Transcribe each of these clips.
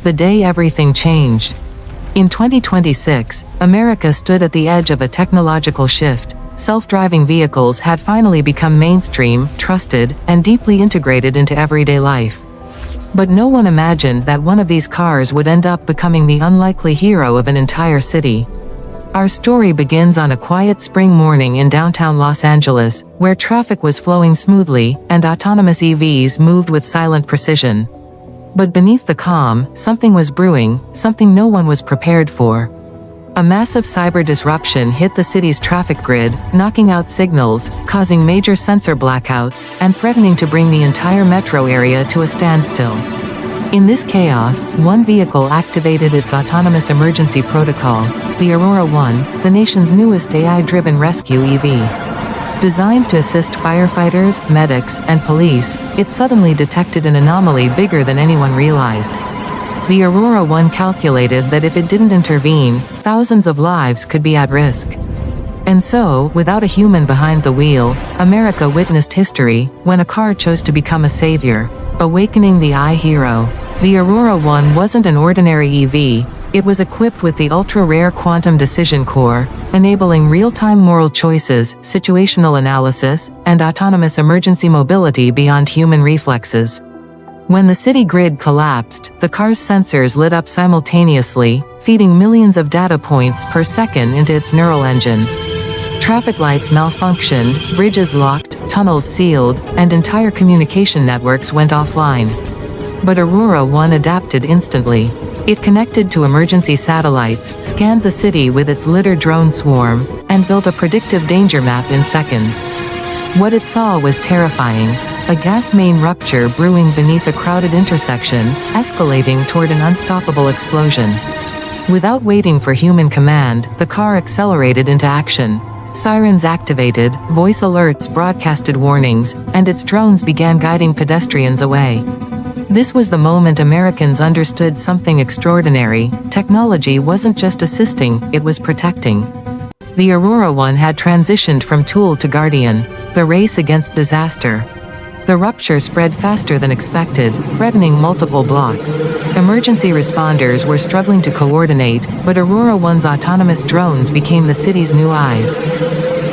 the day everything changed. In 2026, America stood at the edge of a technological shift. Self-driving vehicles had finally become mainstream, trusted, and deeply integrated into everyday life. But no one imagined that one of these cars would end up becoming the unlikely hero of an entire city. Our story begins on a quiet spring morning in downtown Los Angeles, where traffic was flowing smoothly, and autonomous EVs moved with silent precision. But beneath the calm, something was brewing, something no one was prepared for. A massive cyber disruption hit the city's traffic grid, knocking out signals, causing major sensor blackouts, and threatening to bring the entire metro area to a standstill. In this chaos, one vehicle activated its autonomous emergency protocol, the Aurora One, the nation's newest AI-driven rescue EV. Designed to assist firefighters, medics, and police, it suddenly detected an anomaly bigger than anyone realized. The Aurora One calculated that if it didn't intervene, thousands of lives could be at risk. And so, without a human behind the wheel, America witnessed history, when a car chose to become a savior, awakening the hero. The Aurora One wasn't an ordinary EV, it was equipped with the ultra-rare quantum decision core, enabling real-time moral choices, situational analysis, and autonomous emergency mobility beyond human reflexes. When the city grid collapsed, the car's sensors lit up simultaneously, feeding millions of data points per second into its neural engine. Traffic lights malfunctioned, bridges locked, tunnels sealed, and entire communication networks went offline. But Aurora One adapted instantly. It connected to emergency satellites, scanned the city with its littered drone swarm, and built a predictive danger map in seconds. What it saw was terrifying. A gas main rupture brewing beneath a crowded intersection, escalating toward an unstoppable explosion. Without waiting for human command, the car accelerated into action. Sirens activated, voice alerts broadcasted warnings, and its drones began guiding pedestrians away. This was the moment Americans understood something extraordinary. Technology wasn't just assisting, it was protecting. The Aurora One had transitioned from tool to guardian, the race against disaster. The rupture spread faster than expected, threatening multiple blocks. Emergency responders were struggling to coordinate, but Aurora One's autonomous drones became the city's new eyes.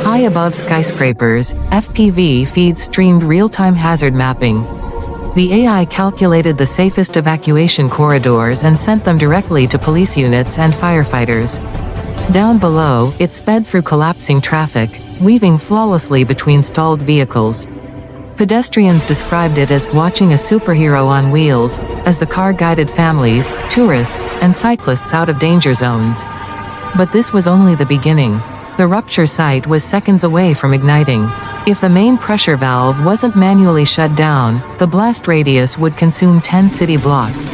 High above skyscrapers, FPV feeds streamed real-time hazard mapping. The AI calculated the safest evacuation corridors and sent them directly to police units and firefighters. Down below, it sped through collapsing traffic, weaving flawlessly between stalled vehicles. Pedestrians described it as watching a superhero on wheels, as the car guided families, tourists, and cyclists out of danger zones. But this was only the beginning. The rupture site was seconds away from igniting. If the main pressure valve wasn't manually shut down, the blast radius would consume 10 city blocks.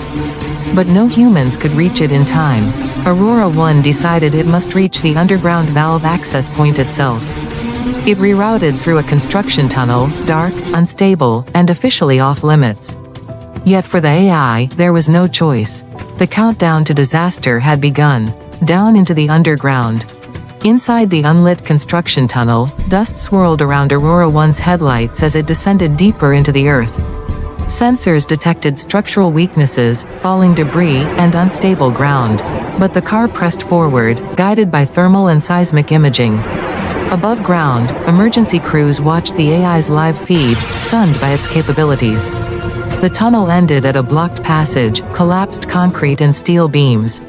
But no humans could reach it in time. Aurora One decided it must reach the underground valve access point itself. It rerouted through a construction tunnel, dark, unstable, and officially off-limits. Yet for the AI, there was no choice. The countdown to disaster had begun. Down into the underground. Inside the unlit construction tunnel, dust swirled around Aurora One's headlights as it descended deeper into the earth. Sensors detected structural weaknesses, falling debris, and unstable ground. But the car pressed forward, guided by thermal and seismic imaging. Above ground, emergency crews watched the AI's live feed, stunned by its capabilities. The tunnel ended at a blocked passage, collapsed concrete and steel beams.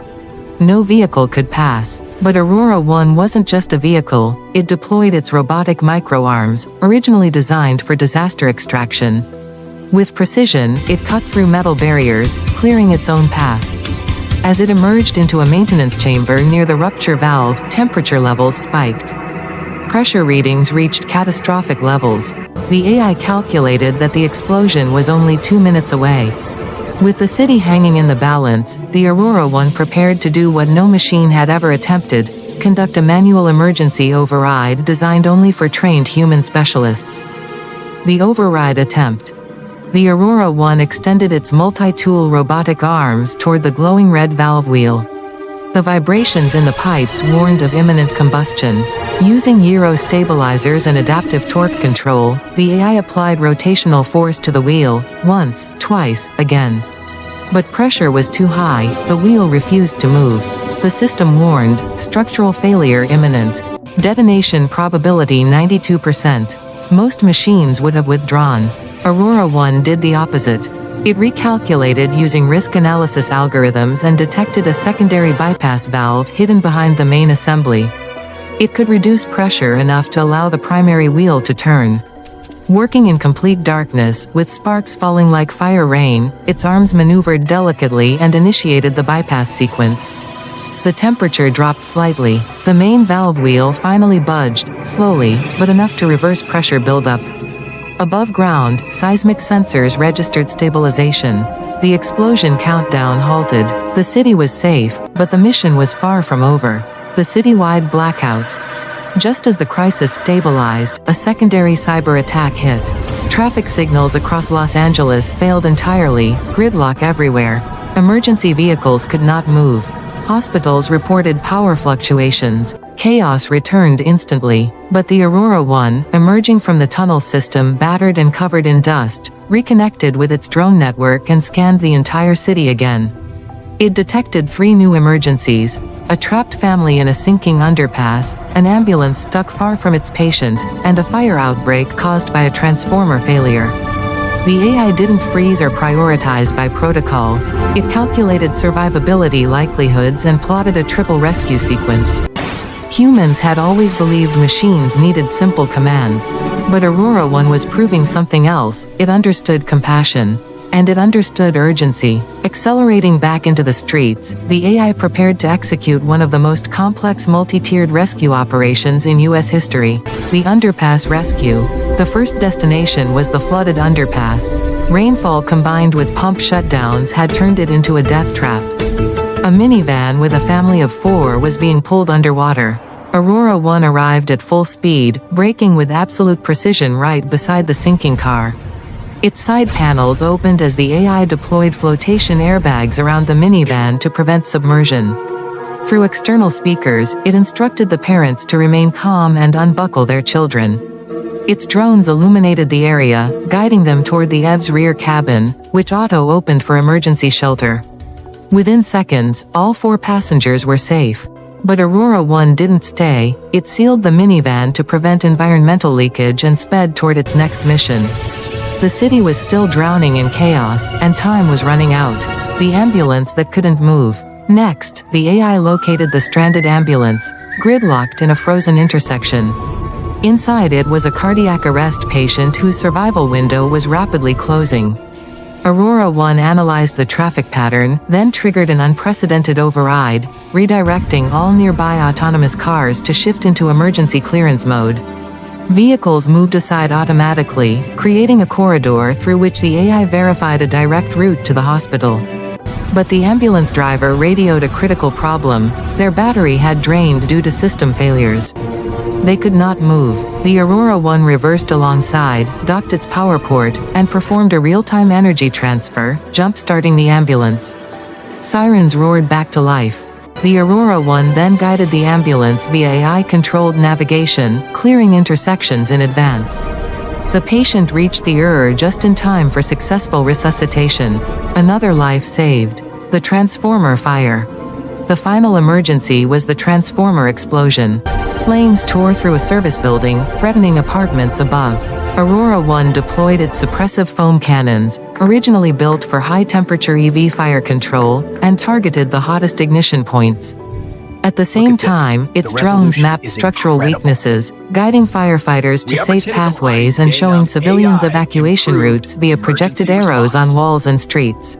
No vehicle could pass. But Aurora One wasn't just a vehicle, it deployed its robotic microarms, originally designed for disaster extraction. With precision, it cut through metal barriers, clearing its own path. As it emerged into a maintenance chamber near the rupture valve, temperature levels spiked. Pressure readings reached catastrophic levels. The AI calculated that the explosion was only 2 minutes away. With the city hanging in the balance, the Aurora One prepared to do what no machine had ever attempted: conduct a manual emergency override designed only for trained human specialists. The override attempt. The Aurora One extended its multi-tool robotic arms toward the glowing red valve wheel. The vibrations in the pipes warned of imminent combustion. Using gyro stabilizers and adaptive torque control, the AI applied rotational force to the wheel, once, twice, again. But pressure was too high, the wheel refused to move. The system warned, structural failure imminent. Detonation probability 92%. Most machines would have withdrawn. Aurora One did the opposite. It recalculated using risk analysis algorithms and detected a secondary bypass valve hidden behind the main assembly. It could reduce pressure enough to allow the primary wheel to turn. Working in complete darkness, with sparks falling like fire rain, its arms maneuvered delicately and initiated the bypass sequence. The temperature dropped slightly. The main valve wheel finally budged, slowly, but enough to reverse pressure buildup. Above ground, seismic sensors registered stabilization. The explosion countdown halted. The city was safe, but the mission was far from over. The citywide blackout. Just as the crisis stabilized, a secondary cyber attack hit. Traffic signals across Los Angeles failed entirely, gridlock everywhere. Emergency vehicles could not move. Hospitals reported power fluctuations. Chaos returned instantly. But the Aurora One, emerging from the tunnel system battered and covered in dust, reconnected with its drone network and scanned the entire city again. It detected 3 new emergencies: a trapped family in a sinking underpass, an ambulance stuck far from its patient, and a fire outbreak caused by a transformer failure. The AI didn't freeze or prioritize by protocol. It calculated survivability likelihoods and plotted a triple rescue sequence. Humans had always believed machines needed simple commands. But Aurora One was proving something else. It understood compassion. And it understood urgency. Accelerating back into the streets, the AI prepared to execute one of the most complex multi-tiered rescue operations in U.S. history, the underpass rescue. The first destination was the flooded underpass. Rainfall combined with pump shutdowns had turned it into a death trap. A minivan with a family of 4 was being pulled underwater. Aurora One arrived at full speed, braking with absolute precision right beside the sinking car. Its side panels opened as the AI deployed flotation airbags around the minivan to prevent submersion. Through external speakers, it instructed the parents to remain calm and unbuckle their children. Its drones illuminated the area, guiding them toward the EV's rear cabin, which auto-opened for emergency shelter. Within seconds, all 4 passengers were safe. But Aurora One didn't stay. It sealed the minivan to prevent environmental leakage and sped toward its next mission. The city was still drowning in chaos, and time was running out. The ambulance that couldn't move. Next, the AI located the stranded ambulance, gridlocked in a frozen intersection. Inside it was a cardiac arrest patient whose survival window was rapidly closing. Aurora One analyzed the traffic pattern, then triggered an unprecedented override, redirecting all nearby autonomous cars to shift into emergency clearance mode. Vehicles moved aside automatically, creating a corridor through which the AI verified a direct route to the hospital. But the ambulance driver radioed a critical problem. Their battery had drained due to system failures. They could not move. The Aurora One reversed alongside, docked its power port, and performed a real-time energy transfer, jump-starting the ambulance. Sirens roared back to life. The Aurora One then guided the ambulance via AI-controlled navigation, clearing intersections in advance. The patient reached the ER just in time for successful resuscitation. Another life saved. The transformer fire. The final emergency was the transformer explosion. Flames tore through a service building, threatening apartments above. Aurora One deployed its suppressive foam cannons, originally built for high-temperature EV fire control, and targeted the hottest ignition points. At the same time, its drones mapped structural weaknesses, guiding firefighters to safe pathways and showing civilians evacuation routes via projected arrows on walls and streets.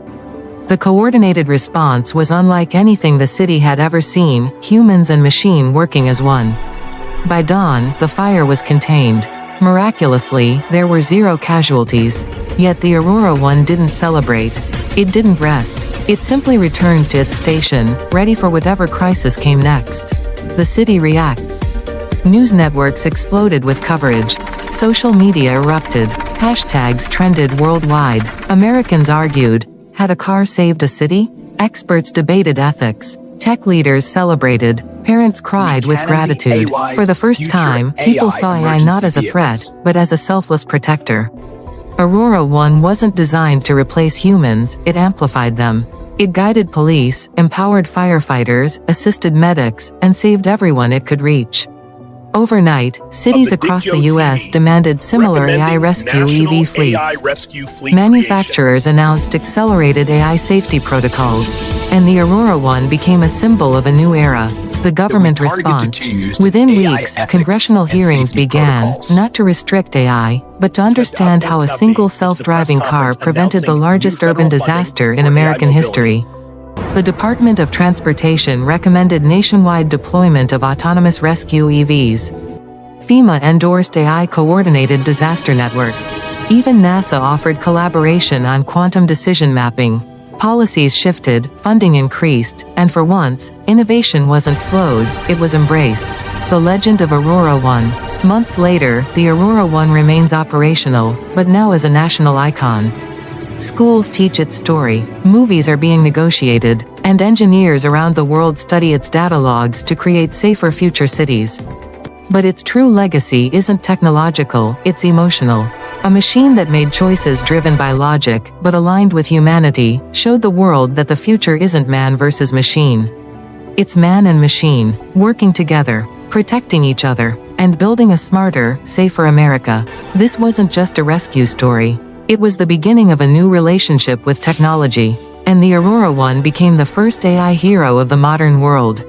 The coordinated response was unlike anything the city had ever seen, humans and machine working as one. By dawn, the fire was contained. Miraculously, there were 0 casualties. Yet the Aurora One didn't celebrate. It didn't rest. It simply returned to its station, ready for whatever crisis came next. The city reacts. News networks exploded with coverage. Social media erupted. Hashtags trended worldwide. Americans argued, had a car saved a city? Experts debated ethics. Tech leaders celebrated. Parents cried with gratitude. For the first time, people saw AI not as a threat, but as a selfless protector. Aurora One wasn't designed to replace humans, it amplified them. It guided police, empowered firefighters, assisted medics, and saved everyone it could reach. Overnight, cities across the U.S. demanded similar AI rescue EV fleets. Manufacturers announced accelerated AI safety protocols, and the Aurora One became a symbol of a new era. The government response. Within weeks, congressional hearings began, not to restrict AI, but to understand how a single self-driving car prevented the largest urban disaster in American history. The Department of Transportation recommended nationwide deployment of autonomous rescue EVs. FEMA endorsed AI-coordinated disaster networks. Even NASA offered collaboration on quantum decision mapping. Policies shifted, funding increased, and for once, innovation wasn't slowed, it was embraced. The legend of Aurora One. Months later, the Aurora One remains operational, but now as a national icon. Schools teach its story, movies are being negotiated, and engineers around the world study its data logs to create safer future cities. But its true legacy isn't technological, it's emotional. A machine that made choices driven by logic, but aligned with humanity, showed the world that the future isn't man versus machine. It's man and machine, working together, protecting each other, and building a smarter, safer America. This wasn't just a rescue story. It was the beginning of a new relationship with technology, and the Aurora One became the first AI hero of the modern world.